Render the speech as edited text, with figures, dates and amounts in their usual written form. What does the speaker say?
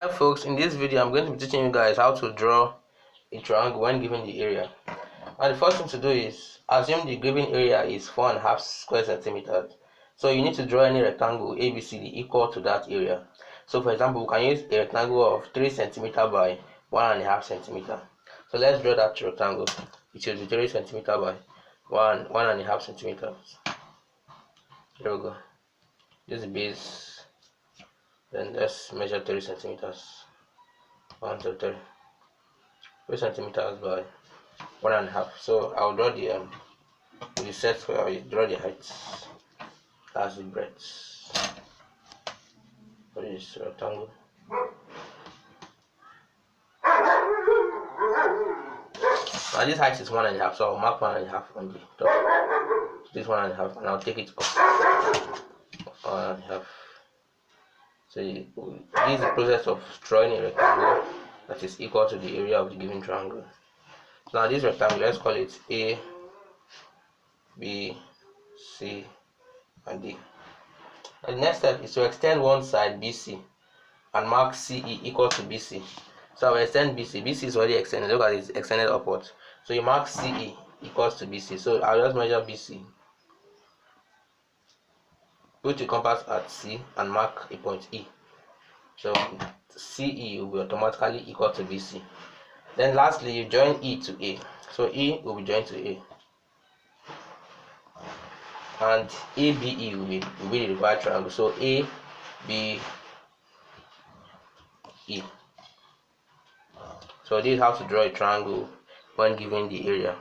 Hi folks, in this video I'm going to be teaching you guys how to draw a triangle when given the area. And the first thing to do is assume the given area is 4.5 square centimeters. So you need to draw any rectangle ABCD equal to that area. So for example, we can use a rectangle of 3 centimeters by 1.5 centimeters. So let's draw that rectangle. It should be 3 centimeters by 1.5 centimeters. There we go. This is the base. Then let's measure 3 centimeters. 1, 2, 3. 3 centimeters by 1.5. So I'll draw the set where I draw the height as the breadth for this rectangle. Now this height is 1.5, so I'll mark 1.5 on the top. This 1.5, and I'll take it up 1.5. So this is the process of drawing a rectangle that is equal to the area of the given triangle. Now this rectangle, let's call it A, B, C, and D. And the next step is to extend one side BC and mark CE equal to BC. So I will extend BC. BC is already extended. Look at it, it's extended upwards. So you mark CE equals to BC. So I'll just measure BC. Put the compass at C and mark a point E. So CE will be automatically equal to BC. Then lastly, you join E to A. So E will be joined to A. And ABE will be the required triangle. So ABE. So this is how to draw a triangle when given the area.